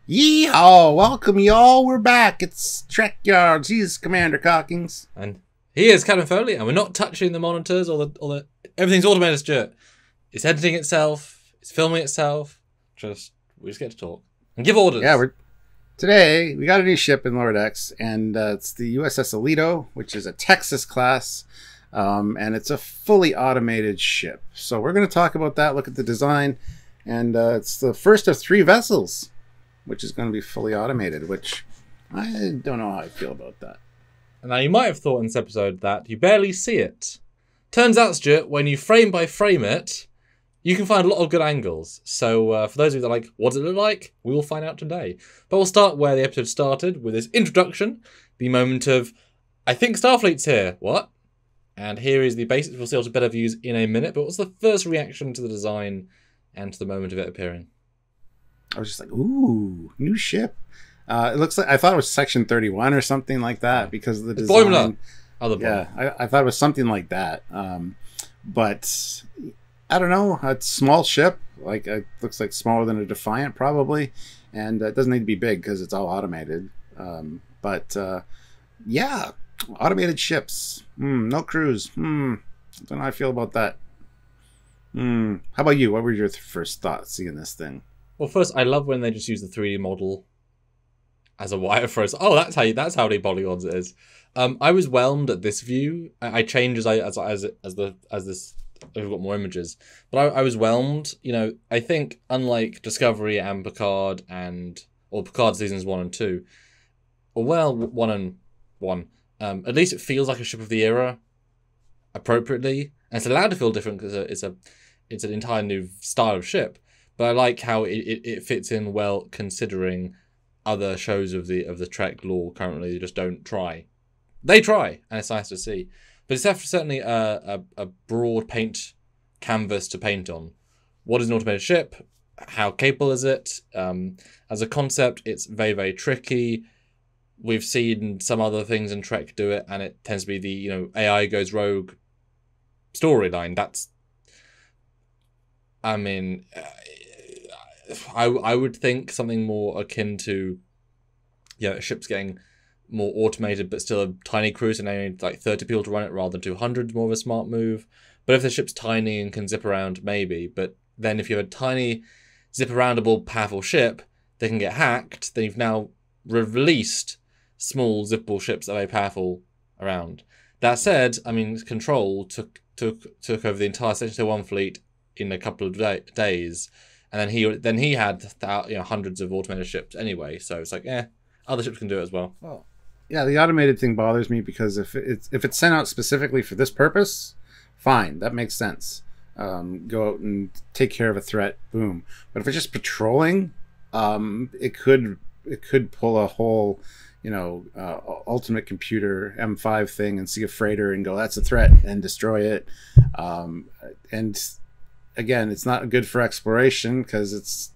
Yeehaw! Welcome, y'all. We're back. It's Trekyards. He's Commander Cockings. And he is Captain Foley, and we're not touching the monitors or the everything's automated, Stuart. It's editing itself. It's filming itself. We just get to talk and give orders. Yeah, today we got a new ship in Lower Decks, and it's the USS Alito, which is a Texas class, and it's a fully automated ship. So we're going to talk about that. Look at the design, and it's the first of 3 vessels, which is going to be fully automated, which I don't know how I feel about that. Now, you might have thought in this episode that you barely see it. Turns out, Stuart, when you frame by frame it, you can find a lot of good angles. So for those of you that are like, what does it look like? We will find out today. But we'll start where the episode started, with this introduction, the moment of, I think Starfleet's here. What? And here is the basics. We'll see all the better views in a minute. But what's the first reaction to the design and to the moment of it appearing? I was just like, ooh, new ship. It looks like, I thought it was Section 31 or something like that because of the design. Yeah, I thought it was something like that. But I don't know. It's a small ship. Like, it looks like smaller than a Defiant probably. And it doesn't need to be big because it's all automated. Yeah, automated ships. No crews. I don't know how I feel about that. How about you? What were your first thoughts seeing this thing? Well, first, I love when they just use the 3D model as a wireframe. Oh, that's how many polygons it is. I was whelmed at this view. I change as this. We've got more images, but I was whelmed. You know, I think unlike Discovery and Picard or Picard seasons 1 and 2, or well, 1 and 1. At least it feels like a ship of the era, appropriately, and it's allowed to feel different because it's an entire new style of ship. But I like how it fits in well, considering other shows of the Trek lore currently just don't try. They try, and it's nice to see. But it's certainly a broad paint canvas to paint on. What is an automated ship? How capable is it? As a concept, it's very, very tricky. We've seen some other things in Trek do it, and it tends to be the AI goes rogue storyline. I would think something more akin to, a ship's getting more automated, but still a tiny crew, and only like 30 people to run it rather than 200, more of a smart move. But if the ship's tiny and can zip around, maybe. But then if you have a tiny, zip-aroundable, powerful ship, they can get hacked, then you've now released small, zippable ships that are very powerful around. That said, Control took over the entire Section 1 fleet in a couple of days. And then he had hundreds of automated ships anyway, so it's like, other ships can do it as well. Oh, yeah, the automated thing bothers me because if it's sent out specifically for this purpose, fine, that makes sense. Go out and take care of a threat, boom. But if it's just patrolling, it could pull a whole, ultimate computer M5 thing and see a freighter and go, that's a threat, and destroy it. And again, it's not good for exploration because it's,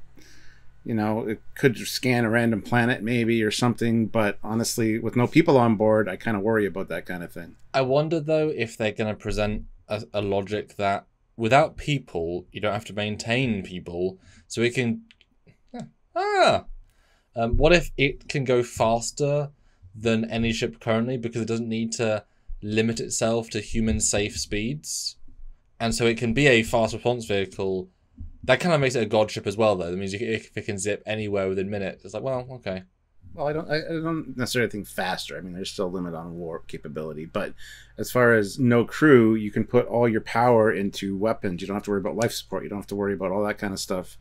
it could scan a random planet maybe or something. But honestly, with no people on board, I kind of worry about that kind of thing. I wonder, though, if they're going to present a logic that without people, you don't have to maintain people. So it can... what if it can go faster than any ship currently because it doesn't need to limit itself to human-safe speeds? And so it can be a fast response vehicle. That kind of makes it a god ship as well, though. That means if it can zip anywhere within minutes, it's like, well, okay. Well, I don't necessarily think faster. There's still a limit on warp capability. But as far as no crew, you can put all your power into weapons. You don't have to worry about life support. You don't have to worry about all that kind of stuff.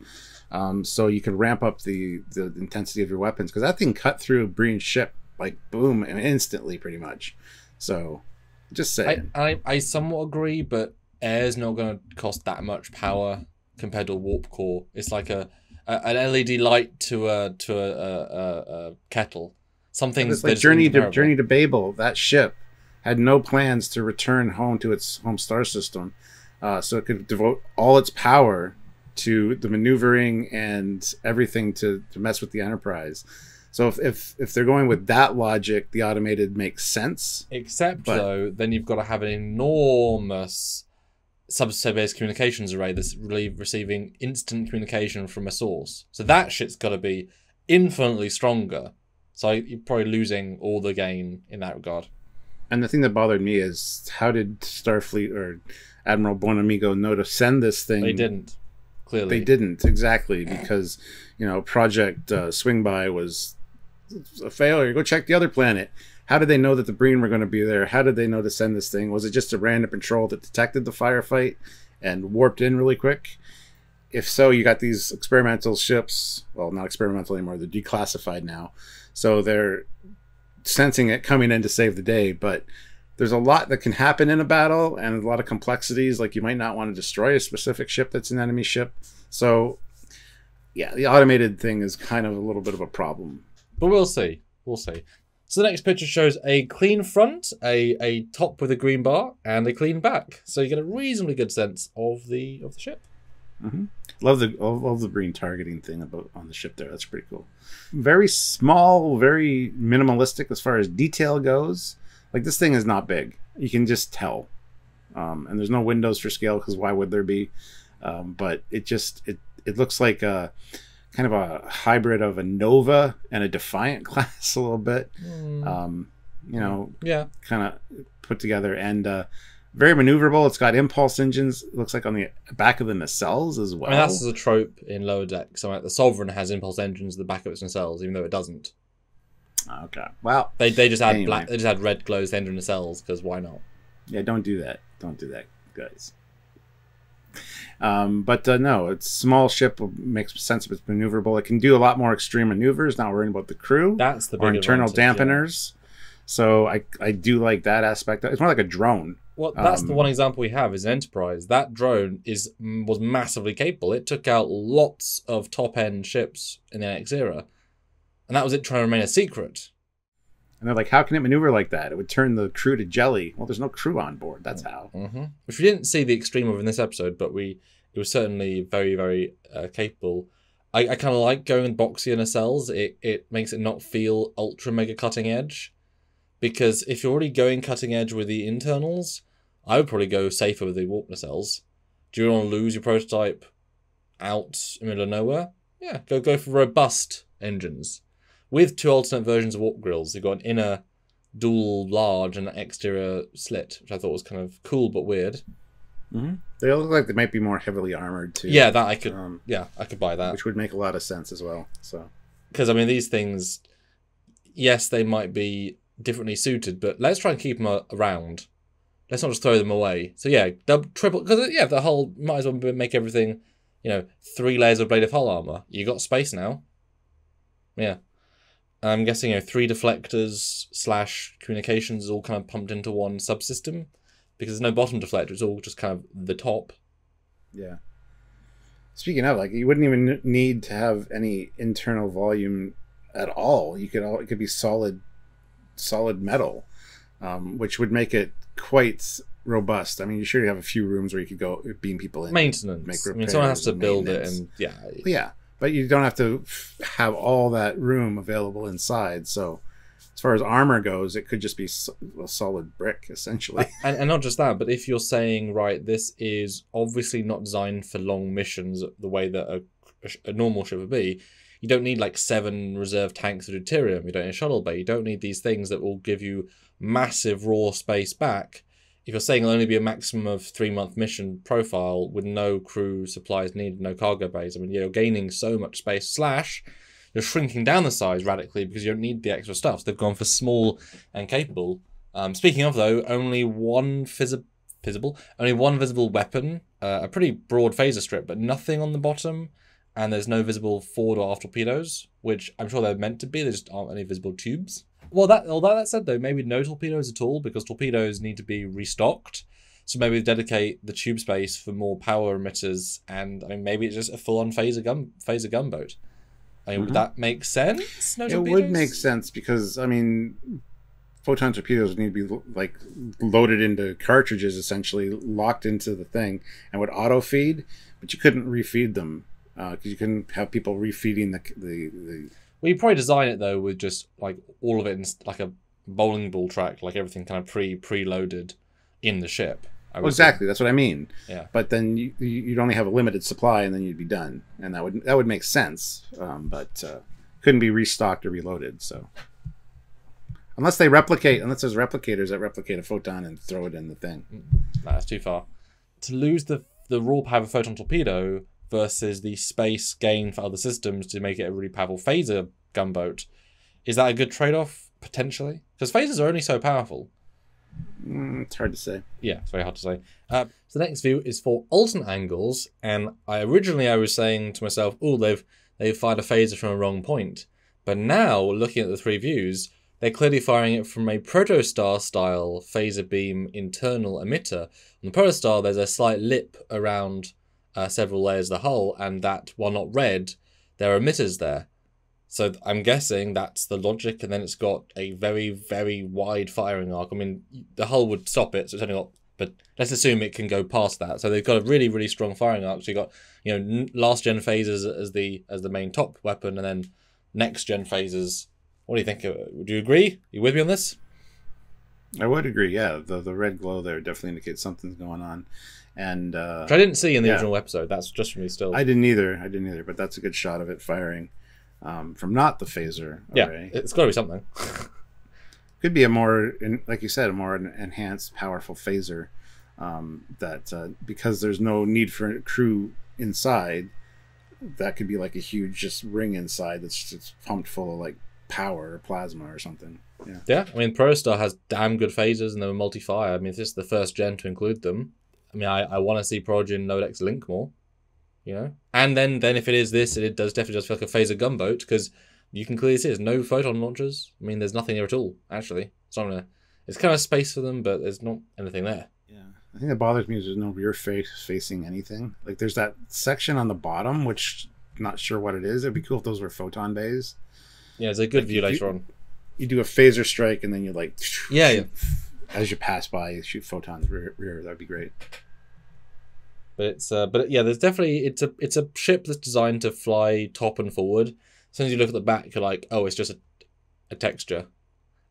So you can ramp up the intensity of your weapons. Because that thing cut through a Breen ship, like, boom, and instantly, pretty much. So, just saying. I somewhat agree, but air's not going to cost that much power compared to a warp core. It's like an LED light to a kettle. It's like Journey to Babel. That ship had no plans to return home to its home star system, so it could devote all its power to the maneuvering and everything to mess with the Enterprise. So if they're going with that logic, the automated makes sense. Though, then you've got to have an enormous subsystem-based communications array that's really receiving instant communication from a source. So that shit's got to be infinitely stronger. So you're probably losing all the gain in that regard. And the thing that bothered me is, how did Starfleet or Admiral Bonamigo know to send this thing? They didn't. Clearly. They didn't, exactly, because, you know, Project Swing By was a failure. Go check the other planet. How did they know that the Breen were going to be there? How did they know to send this thing? Was it just a random patrol that detected the firefight and warped in really quick? If so, you got these experimental ships. Well, not experimental anymore. They're declassified now. So they're sensing it coming in to save the day. But there's a lot that can happen in a battle and a lot of complexities. Like, you might not want to destroy a specific ship that's an enemy ship. So, yeah, the automated thing is kind of a little bit of a problem. But we'll see. We'll see. So the next picture shows a clean front, a top with a green bar, and a clean back. So you get a reasonably good sense of the ship. Mm-hmm. Love the green targeting thing on the ship there. That's pretty cool. Very small, very minimalistic as far as detail goes. Like, this thing is not big. You can just tell. And there's no windows for scale, because why would there be? But it looks like a kind of a hybrid of a Nova and a Defiant class a little bit. You know, yeah, kind of put together, and very maneuverable. It's got impulse engines. It looks like on the back of the nacelles as well. I mean, that's a trope in Lower Deck. So like, the Sovereign has impulse engines at the back of its nacelles, even though it doesn't. Okay. Well, they just had black. They just had red glowed engine nacelles, because why not? Yeah, don't do that. Don't do that, guys. But no, it's a small ship. Makes sense if it's maneuverable. It can do a lot more extreme maneuvers. Not worrying about the crew. That's the big or internal dampeners. Yeah. So I do like that aspect. It's more like a drone. Well, that's the one example we have is Enterprise. That drone was massively capable. It took out lots of top-end ships in the NX era. And that was it trying to remain a secret. And they're like, how can it maneuver like that? It would turn the crew to jelly. Well, there's no crew on board. That's how. Mm-hmm. Which we didn't see the extreme of in this episode, but it was certainly very, very capable. I kind of like going boxier nacelles. It makes it not feel ultra mega cutting edge. Because if you're already going cutting edge with the internals, I would probably go safer with the warp nacelles. Do you want to lose your prototype out in the middle of nowhere? Yeah, go for robust engines. With two alternate versions of warp grills. You've got an inner dual large and an exterior slit, which I thought was kind of cool but weird. Mm-hmm. They look like they might be more heavily armored too. Yeah, that I could. I could buy that, which would make a lot of sense as well. So, because I mean, these things, yes, they might be differently suited, but let's try and keep them around. Let's not just throw them away. So yeah, double, triple, because yeah, the whole might as well make everything, 3 layers of blade of hull armor. You got space now. Yeah. I'm guessing 3 deflectors / communications is all kind of pumped into one subsystem, because there's no bottom deflector. It's all just kind of the top. Yeah. Speaking of, like, you wouldn't even need to have any internal volume at all. It could be solid metal, which would make it quite robust. I mean, you sure have a few rooms where you could go beam people in. Maintenance. Make repairs. I mean, someone has to build it, and yeah. Yeah. But you don't have to have all that room available inside. So as far as armor goes, it could just be a solid brick, essentially. And not just that, but if you're saying, right, this is obviously not designed for long missions the way that a normal ship would be, you don't need like 7 reserve tanks of deuterium. You don't need a shuttle bay. You don't need these things that will give you massive raw space back. If you're saying it'll only be a maximum of 3-month mission profile with no crew supplies needed, no cargo bays, I mean, you're gaining so much space, / you're shrinking down the size radically because you don't need the extra stuff. So they've gone for small and capable. Speaking of, though, only one visible weapon, a pretty broad phaser strip, but nothing on the bottom, and there's no visible forward or aft torpedoes, which I'm sure they're meant to be. There just aren't any visible tubes. Well, that said, though, maybe no torpedoes at all, because torpedoes need to be restocked. So maybe dedicate the tube space for more power emitters, and I mean, maybe it's just a full-on phaser gunboat. I mean, would that make sense? No torpedoes? It would make sense, because I mean, photon torpedoes would need to be like loaded into cartridges, essentially locked into the thing, and would auto feed, but you couldn't refeed them because you couldn't have people refeeding the. Well, you probably design it, though, with just, like, all of it in, like, a bowling ball track, like everything kind of preloaded in the ship. Well, exactly. That's what I mean. Yeah. But then you'd only have a limited supply, and then you'd be done. And that would make sense. But, couldn't be restocked or reloaded. So unless there's replicators that replicate a photon and throw it in the thing. No, that's too far. To lose the raw power of a photon torpedo versus the space gain for other systems to make it a really powerful phaser gunboat, is that a good trade-off? Potentially. Because phasers are only so powerful. It's hard to say. Yeah, it's very hard to say. So the next view is for alternate angles, and I was saying to myself, oh, they've fired a phaser from a wrong point. But now, looking at the three views, they're clearly firing it from a protostar style phaser beam internal emitter. On the protostar, there's a slight lip around several layers of the hull, and that, while not red, there are emitters there. So I'm guessing that's the logic, and then it's got a very, very wide firing arc. I mean, the hull would stop it, so it's only got, but let's assume it can go past that. So they've got a really, really strong firing arc. So you've got, last gen phasers as the main top weapon, and then next gen phasers. What do you think? Would you agree? Are you with me on this? I would agree. Yeah, the red glow there definitely indicates something's going on, and which I didn't see in the original episode. That's just from me still. I didn't either. But that's a good shot of it firing. From not the phaser array. Yeah, it's got to be something. Could be a more, like you said, a more enhanced, powerful phaser. That because there's no need for a crew inside, that could be like a huge just ring inside that's just pumped full of like power or plasma or something. Yeah. I mean, Protostar has damn good phasers and they were multi-fire. I mean, this is the first gen to include them. I mean, I want to see Prodigy and Nodex link more. And then if it is this, it definitely does feel like a phaser gunboat, because you can clearly see there's no photon launchers. I mean, there's nothing here at all, actually. It's kind of space for them, but there's not anything there. Yeah, I think that bothers me is there's no rear face facing anything. Like, there's that section on the bottom, which I'm not sure what it is. It'd be cool if those were photon bays. Yeah, it's a good view later on. You do a phaser strike, and then you like... Yeah. As you pass by, you shoot photons rear. That'd be great. But there's definitely it's a ship that's designed to fly top and forward. As soon as you look at the back, you're like, oh, it's just a texture.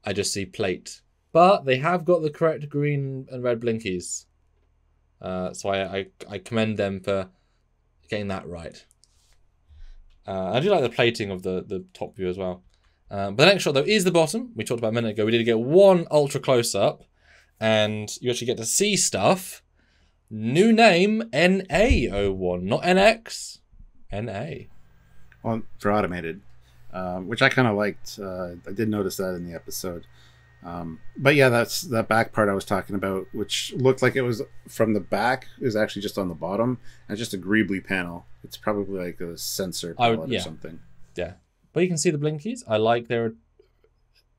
I just see plate. But they have got the correct green and red blinkies. So I commend them for getting that right. I do like the plating of the top view as well. But the next shot though is the bottom. We talked about a minute ago. We did get one ultra close up, and you actually get to see stuff. New name, NA01, not NX, NA. Well, for automated, which I kind of liked. I did notice that in the episode. But yeah, that's that back part I was talking about, which looked like it was from the back, is actually just on the bottom, and just a greebly panel. It's probably like a sensor palette or something. Yeah, but you can see the blinkies. I like their,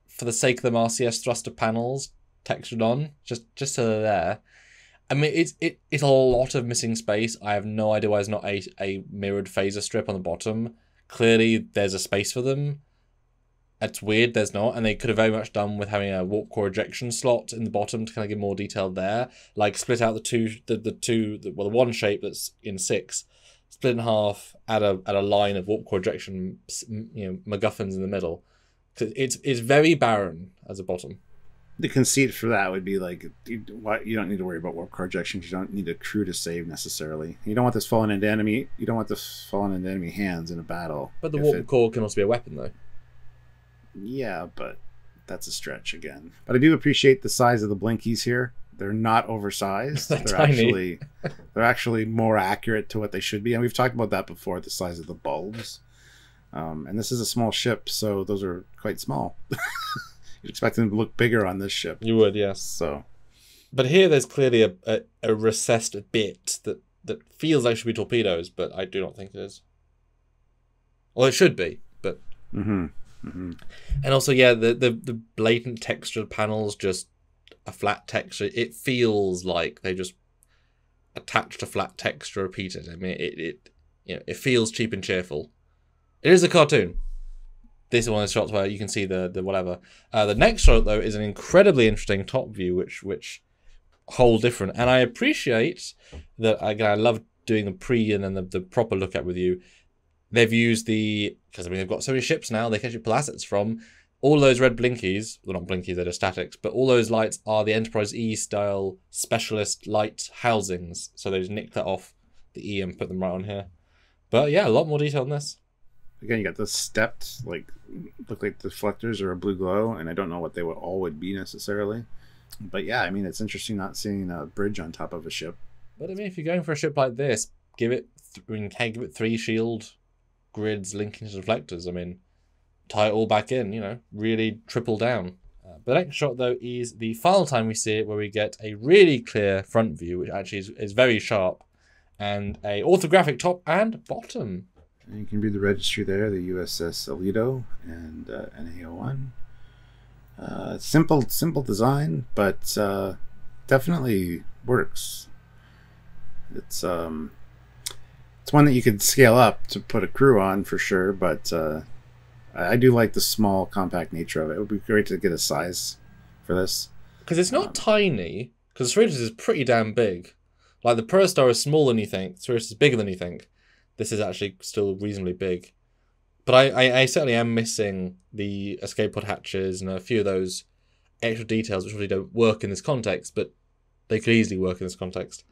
for the sake of them, RCS thruster panels textured on, just so they're there. I mean, it's a lot of missing space. I have no idea why there's not a mirrored phaser strip on the bottom. Clearly, there's a space for them. It's weird there's not, and they could have very much done with having a warp core ejection slot in the bottom to kind of get more detail there. Like, split out the one shape that's in 6, split in half, add a line of warp core ejection, MacGuffins in the middle. Cause it's very barren as a bottom. The conceit for that would be like, you don't need to worry about warp core ejections. You don't need a crew to save necessarily. You don't want this falling into enemy. You don't want this falling into enemy hands in a battle. But the warp core can also be a weapon, though. Yeah, but that's a stretch again. But I do appreciate the size of the blinkies here. They're not oversized. They're actually more accurate to what they should be. And we've talked about that before, the size of the bulbs. And this is a small ship, so those are quite small. You'd expect them to look bigger on this ship. You would, yes. So, but here there's clearly a recessed bit that feels like it should be torpedoes, but I do not think it is. Well, it should be, but... Mm-hmm. Mm-hmm. And also, yeah, the blatant textured panels, just a flat texture. It feels like they just attached a flat texture repeated. I mean, it feels cheap and cheerful. It is a cartoon. This is one of the shots where you can see the whatever. The next shot though is an incredibly interesting top view, which whole different. And I appreciate that. Again, I love doing the pre and then the proper look at with you. They've used because they've got so many ships now, they can actually pull assets from. All those red blinkies, well, not blinkies, they're just statics, but all those lights are the Enterprise E style specialist light housings. So they just nicked that off the E and put them right on here. But yeah, a lot more detail on this. again, you got the stepped, like, look like deflectors or a blue glow, and I don't know what they would be necessarily. But yeah, I mean, it's interesting not seeing a bridge on top of a ship. But I mean, if you're going for a ship like this, give it 3 shield grids linking to deflectors. I mean, tie it all back in, you know, really triple down. The next shot, though, is the final time we see it, where we get a really clear front view, which actually is very sharp, and a orthographic top and bottom. And you can read the registry there, the USS Alito and NA01. Simple design, but definitely works. It's one that you could scale up to put a crew on for sure, but I do like the small, compact nature of it. It would be great to get a size for this. Because it's not tiny, because the Trekyards is pretty damn big. Like, the Pearl is smaller than you think, the Trekyards is bigger than you think. This is actually still reasonably big. But I certainly am missing the escape pod hatches and a few of those extra details which really don't work in this context, but they could easily work in this context.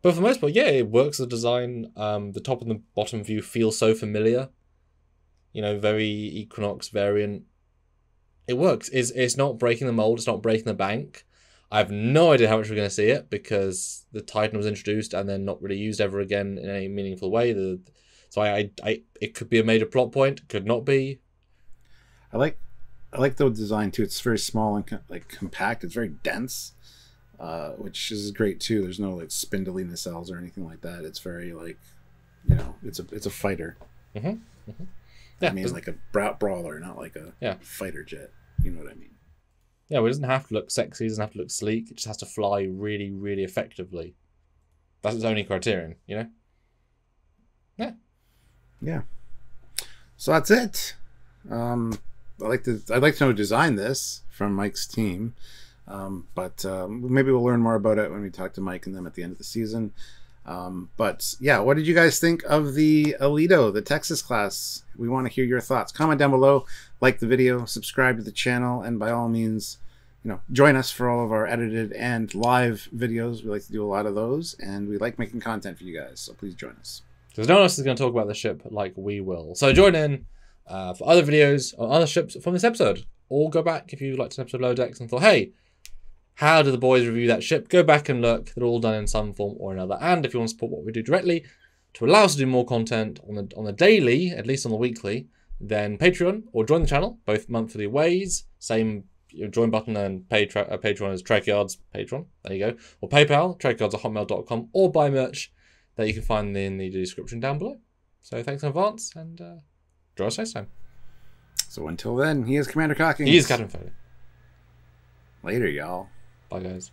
But for the most part, yeah, it works as a design. The top and the bottom view feel so familiar. You know, very Equinox variant. It works. It's not breaking the mold. It's not breaking the bank. I have no idea how much we're going to see it, because the Titan was introduced and then not really used ever again in any meaningful way. So it could be a major plot point. Could not be. I like the design too. It's very small and compact. It's very dense, which is great too. There's no like spindly nacelles or anything like that. It's very like, you know, it's a fighter. Mm-hmm. Mm-hmm. Yeah, I mean, like a brawler, not like a fighter jet. You know what I mean? Yeah, well, it doesn't have to look sexy. It doesn't have to look sleek. It just has to fly really, really effectively. That's its only criterion, you know? Yeah. Yeah. So that's it. I'd like to know who designed this from Mike's team. But maybe we'll learn more about it when we talk to Mike and them at the end of the season. But yeah, what did you guys think of the Alito, the Texas class? We want to hear your thoughts. Comment down below, like the video, subscribe to the channel, and by all means, you know, join us for all of our edited and live videos. We like to do a lot of those, and we like making content for you guys, so please join us. Because no one else is going to talk about the ship like we will. So join in for other videos on other ships from this episode. Or go back if you liked an episode of Lower Decks and thought, hey, how do the boys review that ship? Go back and look. They're all done in some form or another. And if you want to support what we do directly to allow us to do more content on the daily, at least on the weekly, then Patreon or join the channel, both monthly ways. Same join button and Patreon is Trekyards, Patreon. There you go. Or PayPal, trekyards@hotmail.com, or buy merch that you can find in the description down below. So thanks in advance, and join us next time. So until then, he is Commander Cockings. He is Captain Foley. Later, y'all. Bye, guys.